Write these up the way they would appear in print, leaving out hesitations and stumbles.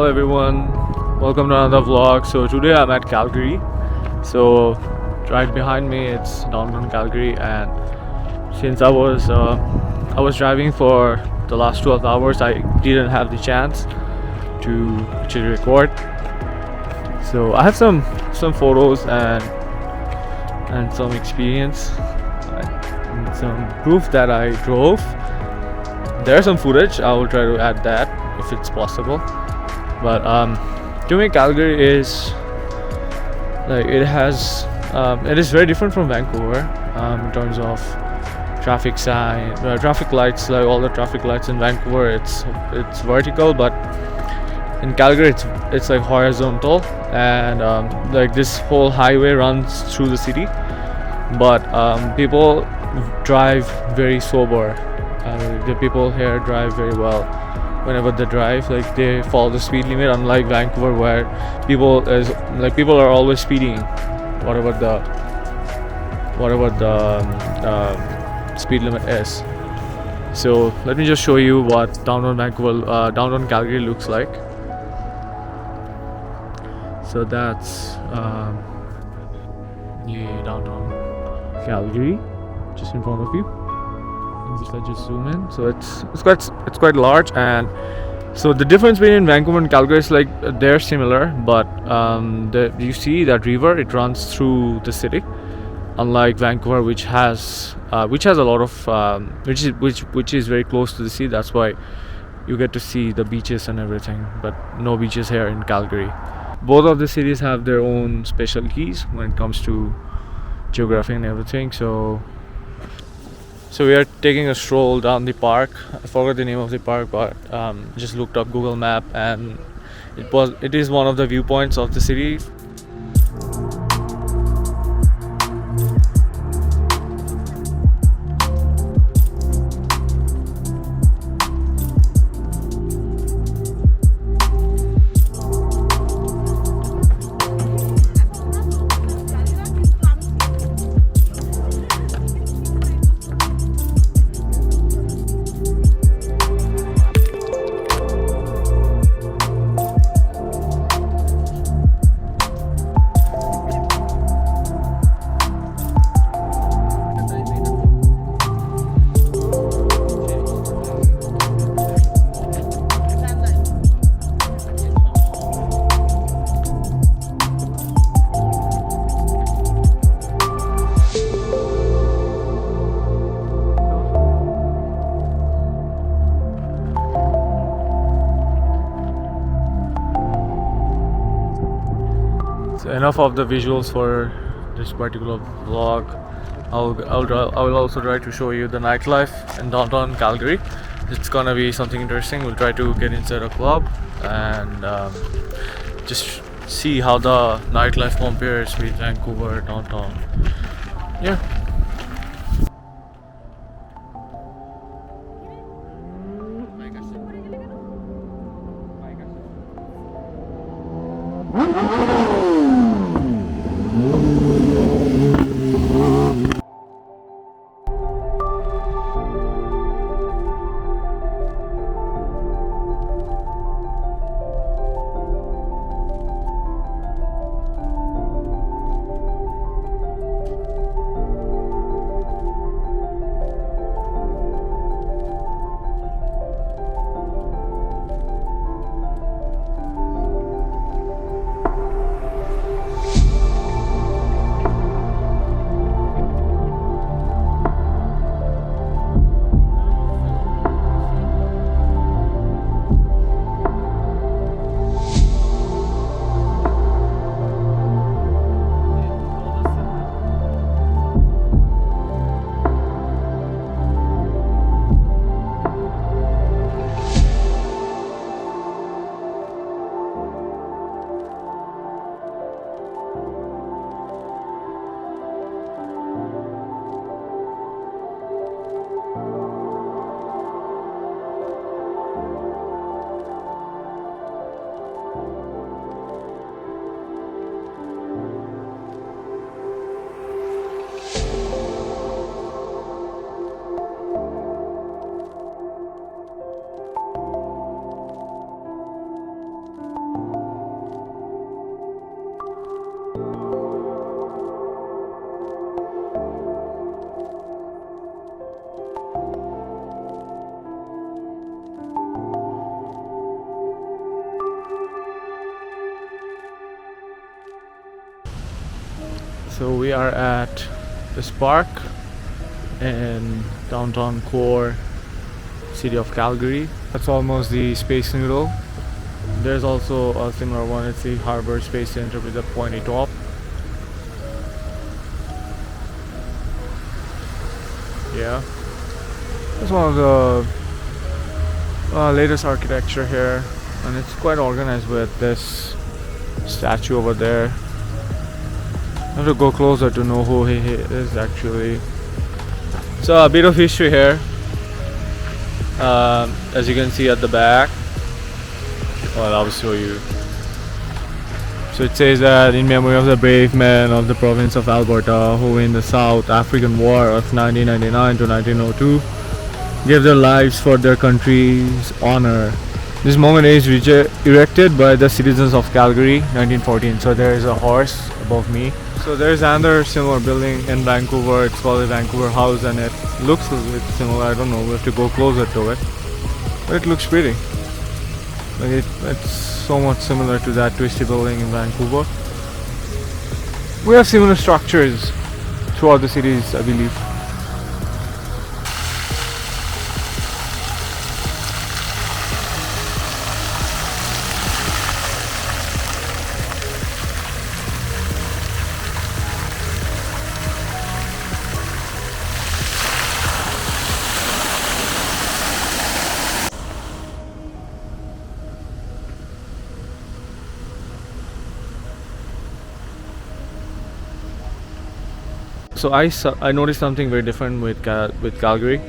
everyone, welcome to another vlog. So today I'm at Calgary. So right behind me it's downtown Calgary, and since I was driving for the last 12 hours, I didn't have the chance to actually record. So I have some photos and some experience and some proof that I drove. There's some footage. I will try to add that if it's possible. But to me, Calgary is like it is very different from Vancouver in terms of traffic lights. Like all the traffic lights in Vancouver, it's vertical, but in Calgary it's like horizontal, and like this whole highway runs through the city. But people drive very sober. The people here drive very well. Whenever they drive, like they follow the speed limit, unlike Vancouver where people are always speeding whatever the speed limit is. So let me just show you what downtown Calgary looks like. So that's the downtown Calgary just in front of you. Just zoom in. So it's quite large, and so the difference between Vancouver and Calgary is like they're similar, but you see that river, it runs through the city, unlike Vancouver, which has a lot of which is very close to the sea. That's why you get to see the beaches and everything, but no beaches here in Calgary. Both of the cities have their own specialties when it comes to geography and everything. So we are taking a stroll down the park. I forgot the name of the park, but just looked up Google Map, and it is one of the viewpoints of the city. So enough of the visuals for this particular vlog. I will also try to show you the nightlife in downtown Calgary. It's gonna be something interesting. We'll try to get inside a club and just see how the nightlife compares with Vancouver downtown. Yeah. So we are at this park in downtown core city of Calgary. That's almost the Space Needle. There's also a similar one. It's the Harbor Space Center with a pointy top. Yeah, it's one of the latest architecture here, and it's quite organized with this statue over there. I have to go closer to know who he is actually. So a bit of history here. As you can see at the back, well, I'll show you. So it says that in memory of the brave men of the province of Alberta who in the South African War of 1999 to 1902 gave their lives for their country's honor. This monument is erected by the citizens of Calgary 1914. So there is a horse above me. So there is another similar building in Vancouver. It's called the Vancouver House, and it looks a bit similar. I don't know, we have to go closer to it, but it looks pretty. Like it's so much similar to that twisty building in Vancouver. We have similar structures throughout the cities, I believe. So I noticed something very different with Calgary.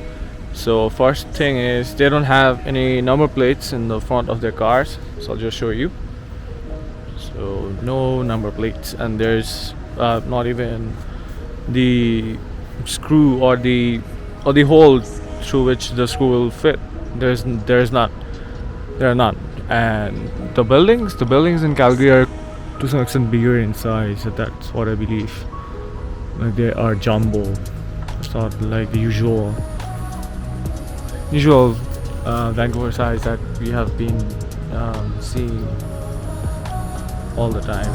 So first thing is they don't have any number plates in the front of their cars. So I'll just show you. So no number plates, and there's not even the screw or the hole through which the screw will fit. There are none. And the buildings in Calgary are to some extent bigger in size. So that's what I believe. Like they are jumbo. It's not like the usual Vancouver size that we have been seeing all the time.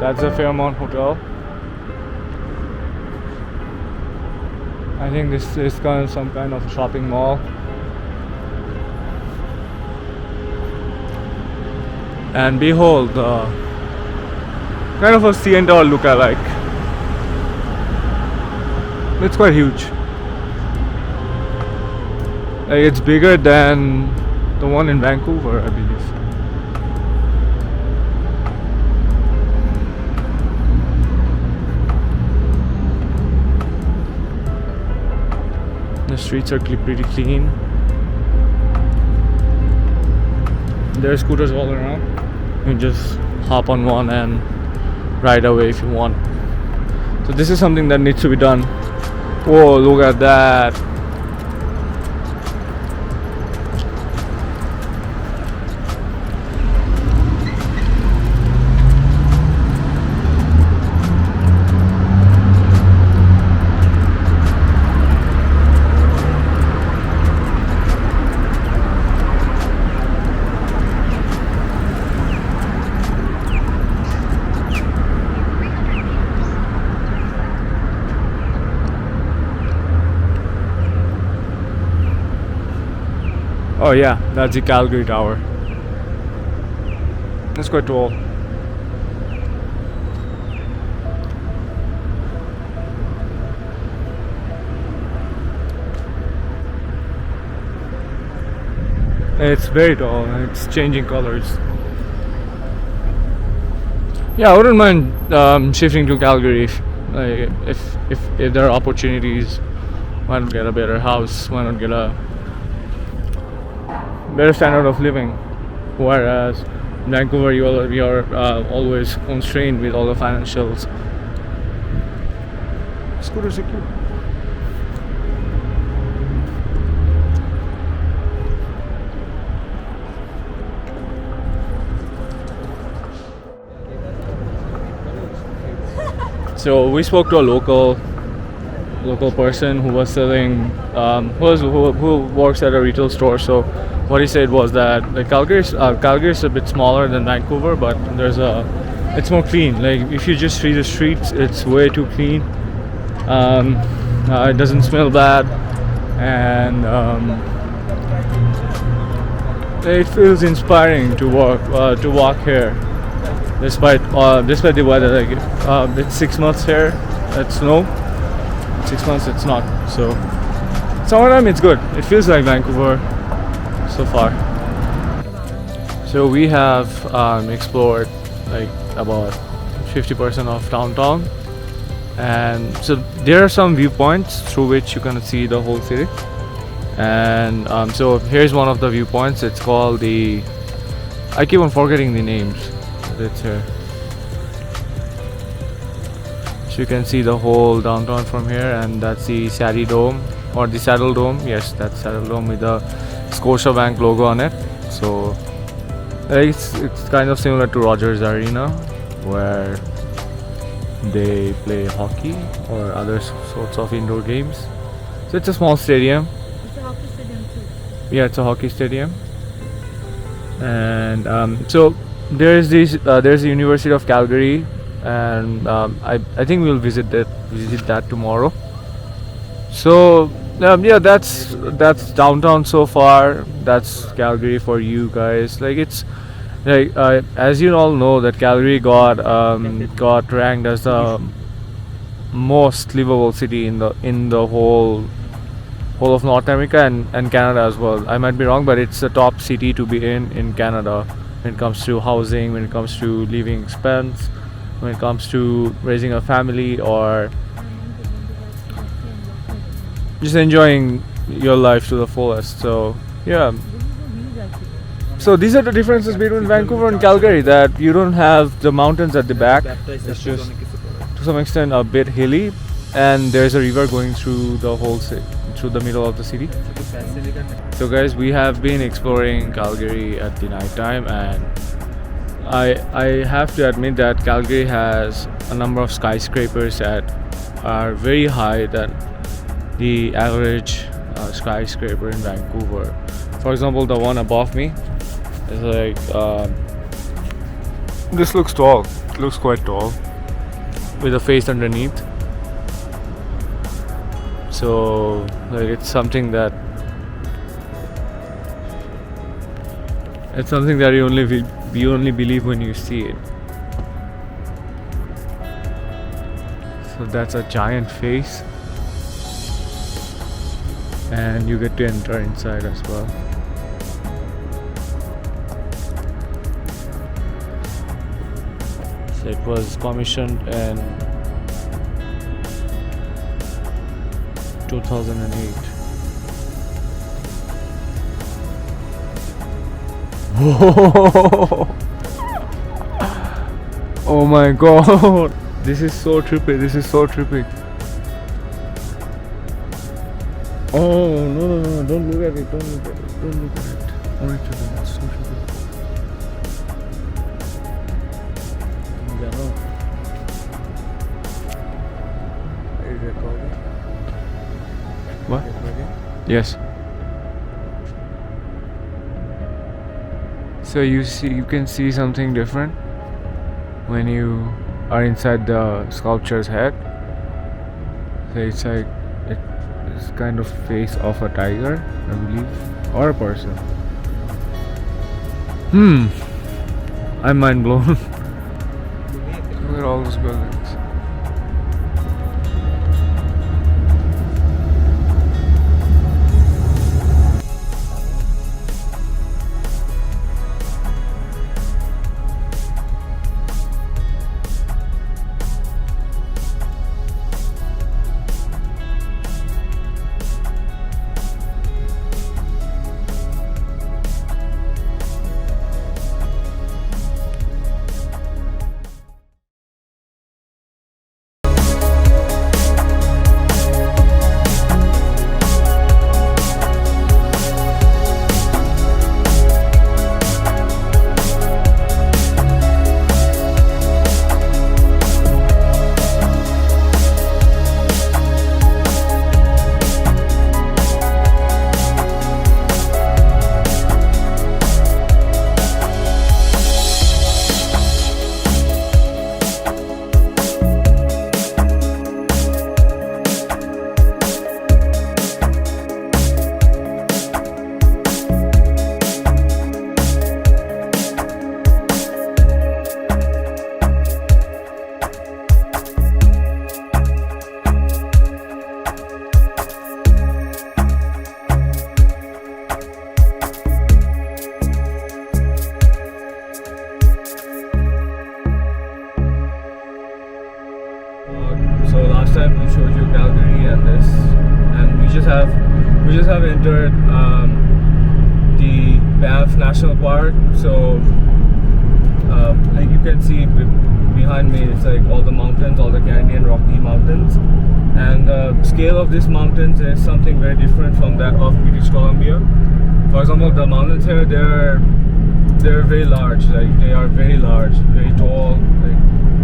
That's the Fairmont Hotel. I think this is kind of some kind of shopping mall. And behold, kind of a CN Tower look-alike. It's quite huge. It's bigger than the one in Vancouver, I believe. The streets are pretty clean. There are scooters all around. You can just hop on one and ride away if you want. So this is something that needs to be done. Whoa, look at that. Oh yeah, that's the Calgary Tower. It's quite tall. It's very tall and it's changing colors. Yeah, I wouldn't mind shifting to Calgary if there are opportunities. Why not get a better house? Why not get a better standard of living? Whereas in Vancouver, you're always constrained with all the financials. Scooters are cute. So we spoke to a local person who was selling, who works at a retail store. So what he said was that like Calgary is a bit smaller than Vancouver, but it's more clean. Like if you just see the streets, it's way too clean. It doesn't smell bad, and it feels inspiring to walk here. Despite the weather, like it's 6 months here, it's snow. 6 months it's not. So summertime it's good. It feels like Vancouver so far. So we have explored like about 50% of downtown, and so there are some viewpoints through which you can see the whole city. And so here's one of the viewpoints. It's called I keep on forgetting the names. It's here. So you can see the whole downtown from here, and that's the Saddle Dome or the Saddle Dome. Yes, that's Saddle Dome with the Scotiabank logo on it. So it's kind of similar to Rogers Arena, where they play hockey or other sorts of indoor games. So it's a small stadium. It's a hockey stadium too. Yeah, it's a hockey stadium. And so there's the University of Calgary, and I think we'll visit that tomorrow. So yeah, that's downtown so far. That's Calgary for you guys. Like it's like as you all know that Calgary got ranked as the most livable city in the whole of North America and Canada as well. I might be wrong, but it's the top city to be in Canada when it comes to housing, when it comes to living expense, when it comes to raising a family, or just enjoying your life to the fullest. So yeah. So these are the differences between Vancouver and Calgary, that you don't have the mountains at the back. It's just to some extent a bit hilly, and there's a river going through the whole city, through the middle of the city. So guys, we have been exploring Calgary at the night time, and I have to admit that Calgary has a number of skyscrapers that are very high than the average skyscraper in Vancouver. For example, the one above me is like this looks tall. It looks quite tall with a face underneath. So like it's something that you only believe when you see it. So that's a giant face, and you get to enter inside as well. So it was commissioned in 2008. Whoa! Oh my god! This is so trippy. Oh no! Don't look at it! Oh my god, it's so trippy. Are you recording? What? Yes. So you can see something different when you are inside the sculpture's head. So it's like it's kind of face of a tiger, I believe, or a person. I'm mind blown. Look at all those buildings. So last time we showed you Calgary and this, and we just have entered the Banff National Park. So like you can see behind me, it's like all the mountains, all the Canadian Rocky Mountains, and the scale of these mountains is something very different from that of British Columbia. For example, the mountains here, they're very large, like they are very large, very tall, like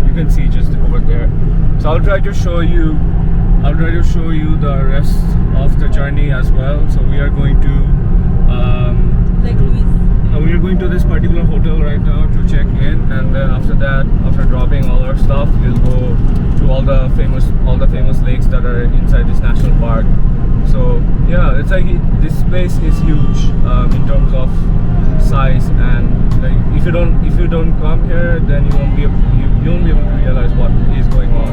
you can see just over there. So I'll try to show you the rest of the journey as well. So we are going to Like Louise. we are going to this particular hotel right now to check in, and then after that, after dropping all our stuff, we'll go to all the famous lakes that are inside this national park. So yeah, it's like this place is huge in terms of size, and like if you don't come here, then you won't be able to realize what is going on.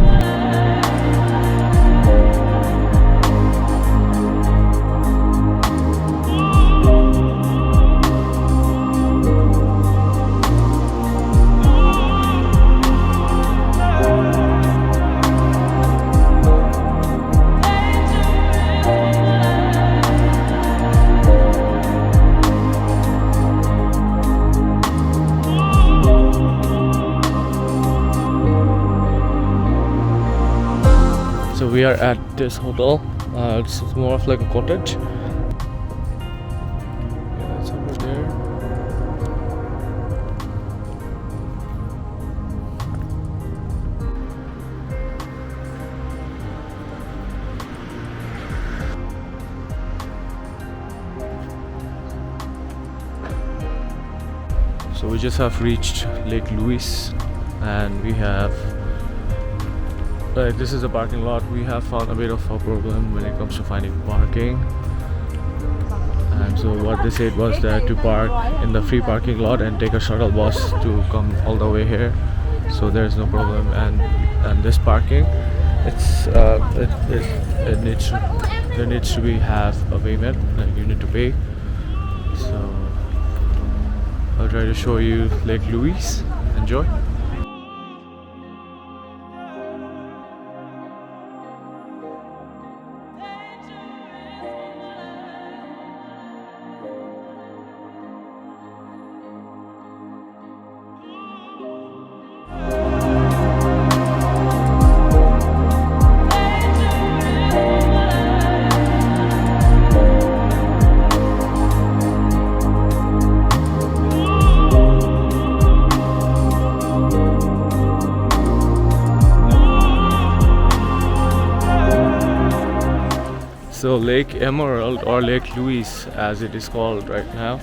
So we are at this hotel. It's more of like a cottage. Yeah, it's over there. So we just have reached Lake Louise, and we have this is a parking lot. We have found a bit of a problem when it comes to finding parking, and so what they said was that to park in the free parking lot and take a shuttle bus to come all the way here. So there's no problem, and this parking, it's it needs there needs to be have a payment, like you need to pay. So I'll try to show you Lake Louise. Enjoy. So Lake Emerald, or Lake Louise as it is called right now,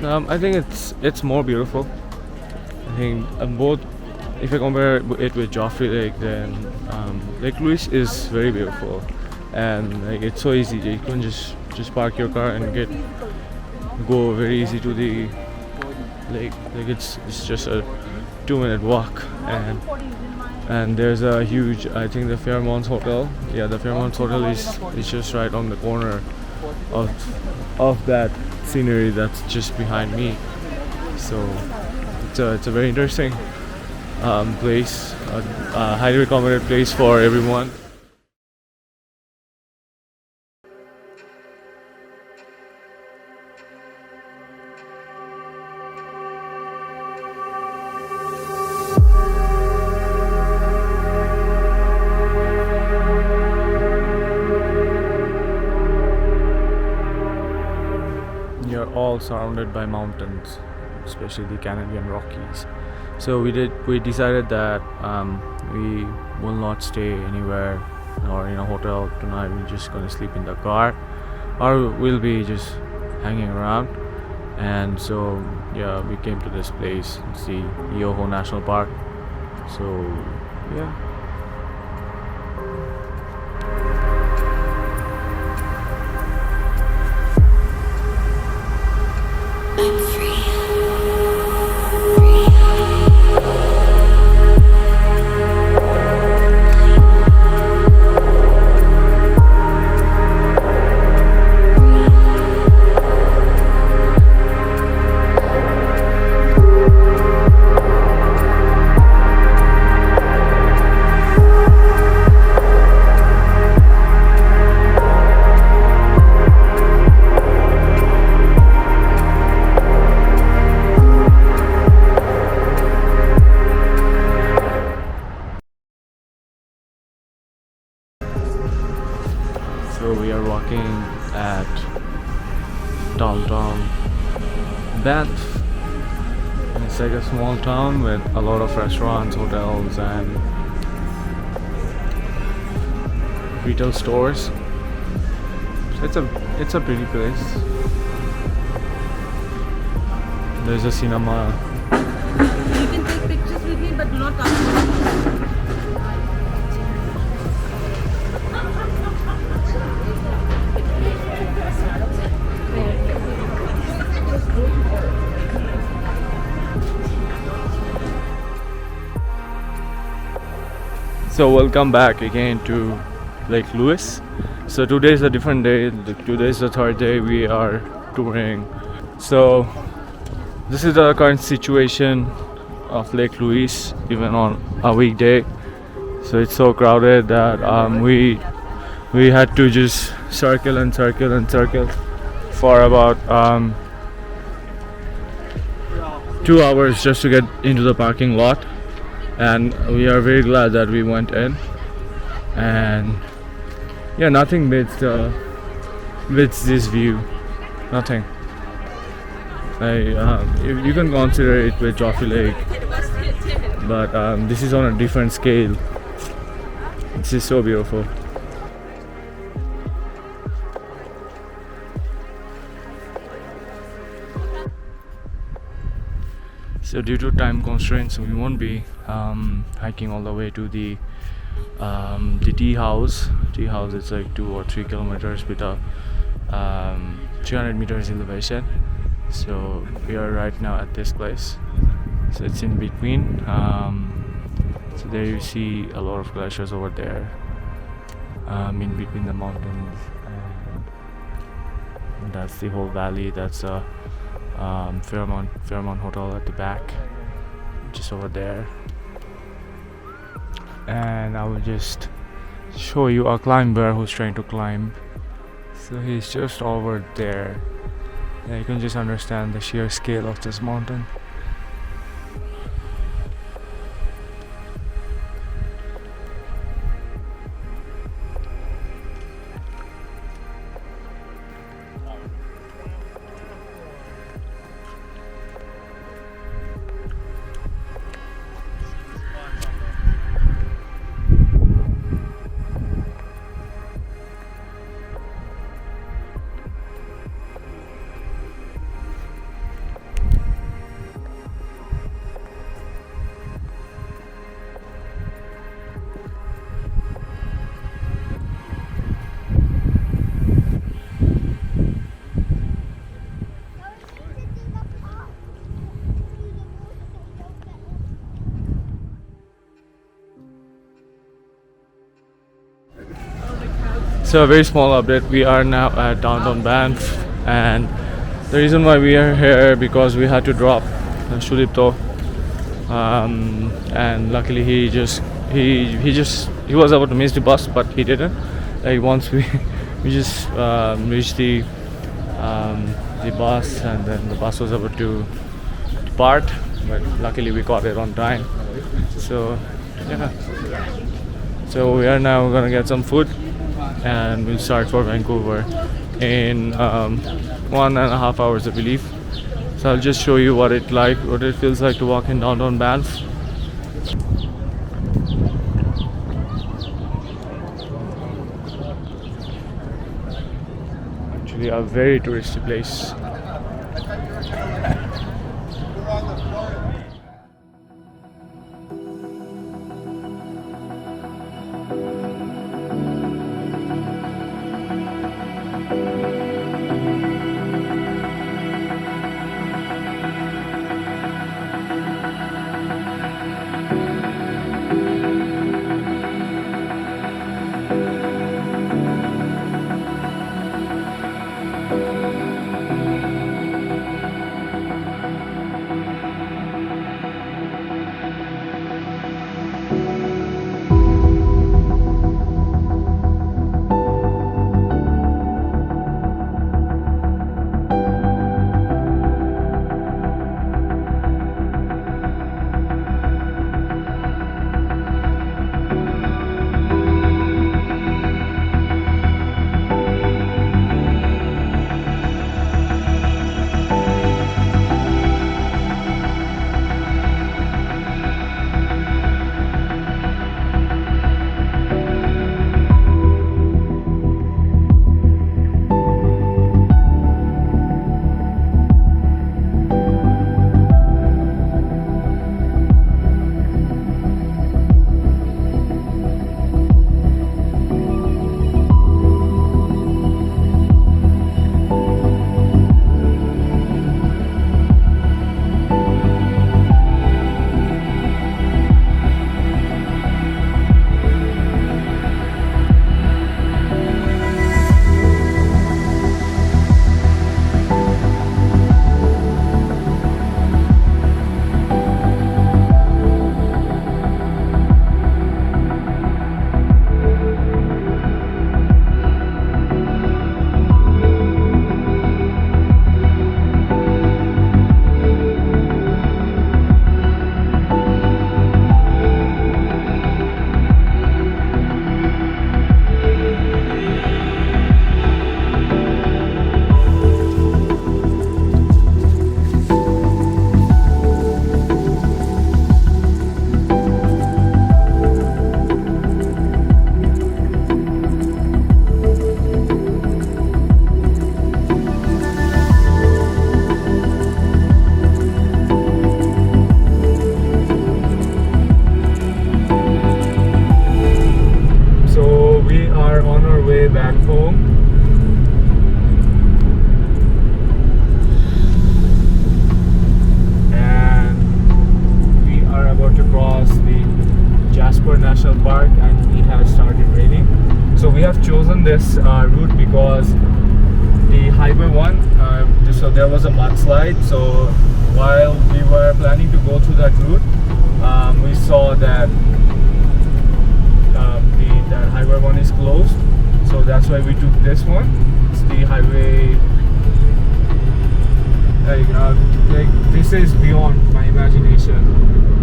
I think it's more beautiful. I think both, if you compare it with Joffrey Lake, then Lake Louise is very beautiful, and like it's so easy. You can just park your car and go very easy to the lake. Like it's just a 2-minute walk, and there's a huge, I think, the Fairmont Hotel. Yeah, the Fairmont Hotel is just right on the corner of that scenery that's just behind me. So it's a very interesting place, a highly recommended place for everyone. You're all surrounded by mountains, especially the Canadian Rockies. So we decided that we will not stay anywhere or in a hotel tonight. We're just gonna sleep in the car, or we'll be just hanging around. And so yeah, we came to this place. It's the Yoho National Park. So yeah. So we are walking at downtown Banff. And it's like a small town with a lot of restaurants, hotels, and retail stores. It's a pretty place. There's a cinema. You can take pictures with me, but do not come. So welcome back again to Lake Louise. So today is a different day. Today is the third day we are touring. So this is the current situation of Lake Louise, even on a weekday. So it's so crowded that we had to just circle and circle and circle for about 2 hours just to get into the parking lot. And we are very glad that we went in. And yeah, nothing beats this view. Nothing. You can consider it with Trophy Lake, but this is on a different scale. This is so beautiful. So due to time constraints, we won't be hiking all the way to the tea house. Tea house is like 2 or 3 kilometers with a 300 meters elevation. So we are right now at this place. So it's in between. So there you see a lot of glaciers over there, in between the mountains, and that's the whole valley. That's a Fairmont Hotel at the back, just over there. And I will just show you a climber who's trying to climb. So he's just over there. Yeah, you can just understand the sheer scale of this mountain. So a very small update. We are now at downtown Banff, and the reason why we are here because we had to drop Shudipto, and luckily he was about to miss the bus, but he didn't. Like once we just reached the bus, and then the bus was about to depart, but luckily we caught it on time. So yeah. So we are now gonna get some food, and we'll start for Vancouver in 1.5 hours, I believe. So I'll just show you what it feels like to walk in downtown Banff. Actually, a very touristy place. Back home. And we are about to cross the Jasper National Park, and it has started raining. So we have chosen this route because the highway one, so there was a mudslide. So while we were planning to go through that route, we saw that that highway one is closed. So that's why we took this one. It's the highway. Like this is beyond my imagination.